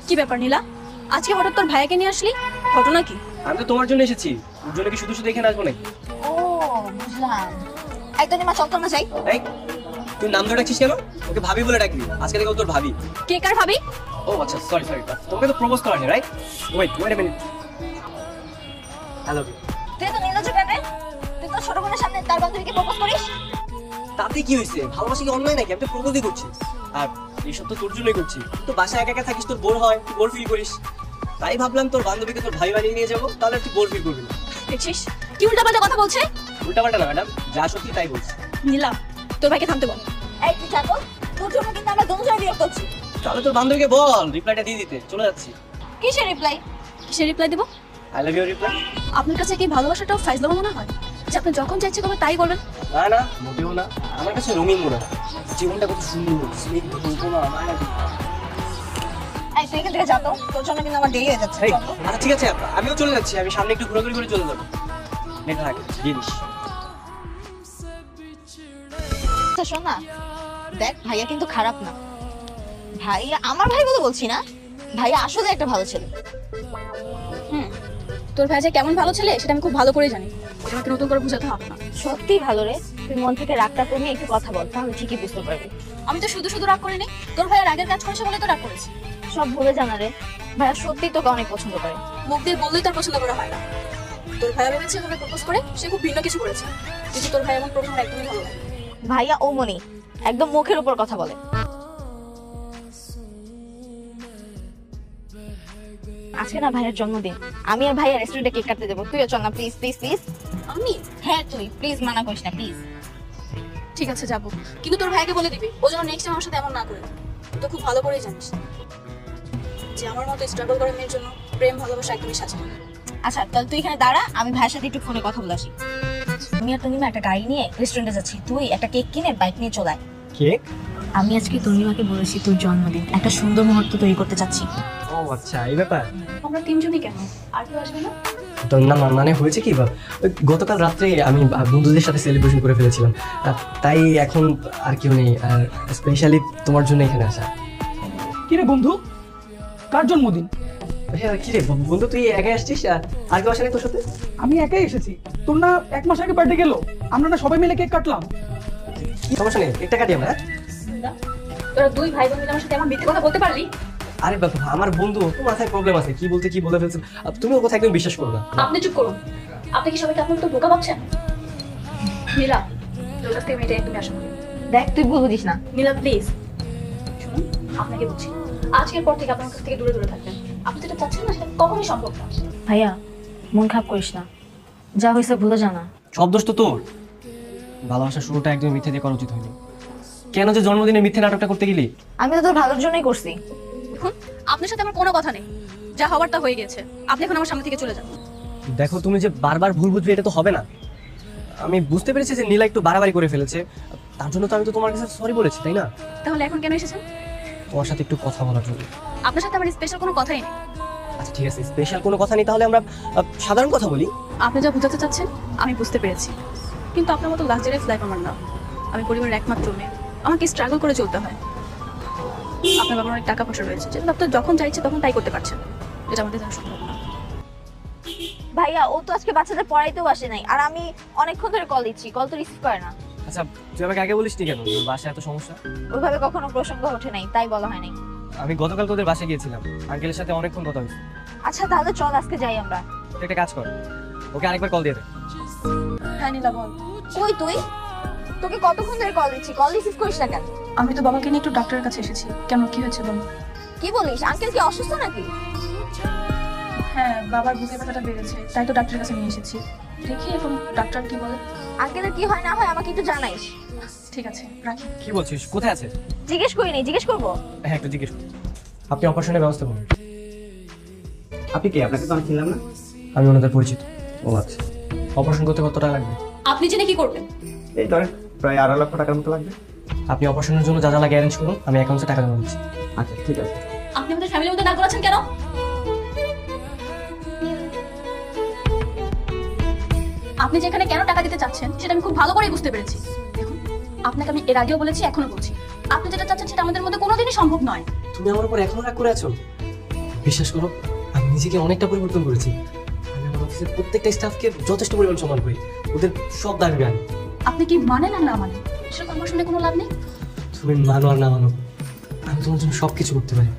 কি ব্যাপার নীলা, আজকে হঠাৎ তোর ভাইয়াকে নিয়ে আসলি, ঘটনা কি? আমি তো তোমার জন্য এসেছি, ওর জন্য কি শুধু শুধু এখানে আসবো নাকি? ও বুঝলাম। একদম মা চল তো না যাই। এই তুই নাম ধরে ডাকছিস কেন? ওকে ভাবি বলে ডাকবি, আজকে থেকে ও তোর ভাবি। কে কার ভাবি? ও আচ্ছা, সরি সরি, তোকে তো প্রপোজ করানি, right? Wait wait a minute. Hello, তুই তো নির্লজ্জ কেন রে? তুই তো ছোট বোনের সামনে তার বান্ধবীকে প্রপোজ করিস। তাতে কি হয়েছে? ভালোবাসা কি অন্যায় নাকি? আমি তো প্রপোজই করছি, আর এইসব তো তোর জন্যই করছি। তো বাসায় একা একা থাকিস, তোর বোর হয়, তুই বোর ফিল করিস, তাই ভাবলাম তোর বান্ধবীকে তোর ভাই বানিয়ে নিয়ে যাবো, তাহলে তুই বোর ফিল করবি না। দেখছিস কি উল্টাপাল্টা কথা বলছে? উল্টাপাল্টা না ম্যাডাম, যা সত্যি তাই বলছি। নীলা, তোর ভাইকে থামতে বল। এই তুই যা তো, তোর জন্য কিন্তু আমরা দুজনে বিরক্ত হচ্ছি। তাহলে তোর বান্ধবীকে বল রিপ্লাইটা দিয়ে দিতে, চলে যাচ্ছি। কিসের রিপ্লাই? কিসের রিপ্লাই দেবো? I love you reply. আপনার কাছে কি ভালোবাসাটাও ফাইজলামো মনে হয় যে আপনি যখন চাইছে কবে তাই বলবেন? না না, মোটেও না, আমার কাছে রঙিন মনে হয়। জীবনটা কত সুন্দর, স্নিগ্ধ, কল্পনা, মায়া। এই তুই এখান থেকে যা তো, তোর জন্য কিন্তু আমার দেরি হয়ে যাচ্ছে। এই, চল তো। আচ্ছা ঠিক আছে, আমিও চলে যাচ্ছি, আমি সামনে একটু ঘোরাঘুরি করে চলে যাবো। নেট থাকে দিয়ে দিস। আচ্ছা শোন না, দেখ ভাইয়া কিন্তু খারাপ না। ভাইয়া আমার ভাই বলে বলছি না, ভাইয়া আসলে একটা ভালো ছেলে। তোর ভাই যে কেমন ভালো ছেলে সেটা আমি খুব ভালো করে জানি, আমাকে নতুন করে বুঝাতে হবে না। সত্যি ভালো রে, তুই মন থেকে রাগটা কমিয়ে একটু কথা বল, তাহলে ঠিকই বুঝতে পারবি। আমি তো শুধু শুধু রাগ করিনি, তোর ভাইয়ের রাগের কাজ করেছে বলে তো রাগ করেছি। সব ভুলে জানা রে, ভাইয়া সত্যি তোকে অনেক পছন্দ করে। মুখ দিয়ে বললেই তার পছন্দ করা হয় না। তোর ভাইয়া ভেবেছে ওকে প্রপোজ করে সে খুব ভিন্ন কিছু করেছে, কিন্তু তোর ভাই এমন প্রথম একদমই ভালো লাগে। ভাইয়া ওমনি একদম মুখের উপর কথা বলে। আজকে না ভাইয়ের জন্মদিন, আমি আর ভাইয়া রেস্টুরেন্টে কেক কাটতে দেবো, তুইও চল না প্লিজ প্লিজ প্লিজ। আমি? হ্যাঁ তুই প্লিজ, মানা করিস না প্লিজ। ঠিক আছে যাবো, কিন্তু তোর ভাইকে বলে দিবি ও যেন নেক্সট টাইম আমার সাথে এমন না করে। তুই তো খুব ভালো করেই জানিস যে আমার মতো স্ট্রাগল করার মেয়ের জন্য প্রেম ভালোবাসা একদমই সাজে না। আচ্ছা তাহলে তুই এখানে দাঁড়া, আমি ভাইয়ের সাথে একটু ফোনে কথা বলে আসি। আমি আর তনিমা একটা গাড়ি নিয়ে রেস্টুরেন্টে যাচ্ছি, তুই একটা কেক কিনে বাইক নিয়ে চলে আয়। কেক? আমি আজকে তনিমাকে বলেছি তোর জন্মদিন, একটা সুন্দর মুহূর্ত তৈরি করতে চাচ্ছি। ও আচ্ছা, এই ব্যাপার। আমরা তিনজনই কেন, আর কেউ আসবে না? তো না মানে হয়েছে কি, গতকাল রাত্রে আমি বন্ধুদের সাথে সেলিব্রেশন করে ফেলেছিলাম, তাই এখন আর কেউ নেই, আর স্পেশালি তোমার জন্য এখানে আসা। কিরে বন্ধু, কার জন্মদিন? হ্যাঁ কিরে বন্ধু, তুই একাই আসছিস? আর কেউ আসে নাই তোর সাথে? আমি একাই এসেছি। তোর না 1 মাস আগে বার্থডে গেল, আমরা না সবাই মিলে কেক কাটলাম। সমস্যা নেই, একটা কাটি আমরা। তোরা দুই ভাই বোন মিলে আমার সাথে এমন মিথ্যে কথা বলতে পারলি? আরে বাবা, আমার বন্ধু, তো মাথায় প্রবলেম আছে, কি বলতে কি বলে ফেলছে, তুমি ওর কথা একদম বিশ্বাস করো না। আপনি চুপ করুন, আপনি কি সবাইকে আপনার তো বোকা ভাবছেন? নীলা, তোর কাছ থেকে মেয়েটা একদমই আশা করি। দেখ তুই ভুল বুঝিস না। নীলা প্লিজ শুনুন, আপনাকে বলছি আজকের পর থেকে আপনার কাছ থেকে দূরে দূরে থাকবেন। আপনি যেটা চাচ্ছেন না সেটা কখনোই সম্ভব না। ভাইয়া মন খারাপ করিস না, যা হয়েছে ভুলে জানা। সব দোষ তো তোর, ভালোবাসার শুরুটা একদম মিথ্যে দিয়ে করা উচিত হয়নি। কেন যে জন্মদিনে মিথ্যে নাটকটা করতে গেলি? আমি তো তোর ভালোর জন্যই করছি। দেখুন, আপনার সাথে আমার কোনো কথা নেই, যা হওয়ার তা হয়ে গেছে। আপনি এখন আমার সামনে থেকে চলে যান। দেখো, তুমি যে বারবার ভুল বুঝবে এটা তো হবে না। আমি বুঝতে পেরেছি যে নীলা একটু বাড়াবাড়ি করে ফেলেছে, তার জন্য তো আমি তো তোমার কাছে সরি বলেছি, তাই না? তাহলে এখন কেন এসেছেন? তোমার সাথে একটু কথা বলার জন্য। আপনার সাথে আমার স্পেশাল কোনো কথাই নেই। আচ্ছা ঠিক আছে, স্পেশাল কোনো কথা নেই, তাহলে আমরা সাধারণ কথা বলি। আপনি যা বোঝাতে চাচ্ছেন আমি বুঝতে পেরেছি, কিন্তু আপনার মতো লাক্সারিয়াস লাইফ আমার না। আমি পরিবারের একমাত্র মেয়ে, আমাকে স্ট্রাগল করে চলতে হয়। আপনার বাবার অনেক টাকা পয়সা রয়েছে, যেটা আপনার যখন চাইছে তখন তাই করতে পারছেন, এটা আমাদের জানা সম্ভব না। ভাইয়া ও তো আজকে বাচ্চাদের পড়াইতেও আসে নাই, আর আমি অনেকক্ষণ ধরে কল দিচ্ছি, কল তো রিসিভ করে না। আচ্ছা তুই আমাকে আগে বলিস নি কেন তোর বাসায় এত সমস্যা? ওইভাবে কখনো প্রসঙ্গ ওঠে নাই, তাই বলা হয় নাই। আমি গতকাল তোদের বাসায় গিয়েছিলাম, আঙ্কেলের সাথে অনেকক্ষণ কথা হয়েছে। আচ্ছা তাহলে চল আজকে যাই আমরা। তুই একটা কাজ কর, ওকে আরেকবার কল দিয়ে দে। হ্যাঁ নীলা বল। কই তুই? তোকে কতক্ষণ ধরে কল দিচ্ছি, কল রিসিভ করিস না কেন? আমি তো বাবাকে নিয়ে একটু ডাক্তারের কাছে এসেছি। কেন, কি হয়েছে বল? কি বলিস, আঙ্কেল কি অসুস্থ নাকি? হ্যাঁ, বাবার বুকে ব্যথাটা বেড়েছে, তাই তো ডাক্তারের কাছে নিয়ে এসেছি। দেখি এখন ডাক্তার কি বলে। আঙ্কেলের কি হয় না হয় আমাকে একটু জানাইস। ঠিক আছে, রাখি। কি বলছিস, কোথায় আছে? জিজ্ঞেস করিনি, জিজ্ঞেস করবো। হ্যাঁ একটু জিজ্ঞেস কর। আপনি অপারেশনের ব্যবস্থা করুন। আপনি কে? আপনাকে তো আমি চিনলাম না। আমি ওনাদের পরিচিত। ও আচ্ছা, অপারেশন করতে কত টাকা লাগবে? আপনি জেনে কি করবেন? এই ধরেন প্রায় 2.5 লক্ষ টাকার মতো লাগবে। আপনি অপারেশনের জন্য যা যা লাগে অ্যারেঞ্জ করুন, আমি অ্যাকাউন্টে টাকা জমা দিচ্ছি। আচ্ছা ঠিক আছে। আপনি আমাদের ফ্যামিলির মধ্যে না করাচ্ছেন কেন? আপনি যেখানে কেন টাকা দিতে চাচ্ছেন সেটা আমি খুব ভালো করেই বুঝতে পেরেছি। দেখুন, আপনাকে আমি এর আগেও বলেছি, এখনো বলছি, আপনি যেটা চাচ্ছেন সেটা আমাদের মধ্যে কোনোদিনই সম্ভব নয়। তুমি আমার উপর এখনো রাগ করে আছো? বিশ্বাস করো, আমি নিজেকে অনেকটা পরিবর্তন করেছি। আমি আমার অফিসের প্রত্যেকটা স্টাফকে যথেষ্ট পরিমাণ সম্মান করি, ওদের সব দাবি আনি। আপনি কি মানেন আর না মানেন সেটা তো আমার শুনে কোনো লাভ নেই। তুমি মানো আর না মানো, আমি তোমার জন্য সবকিছু করতে পারি।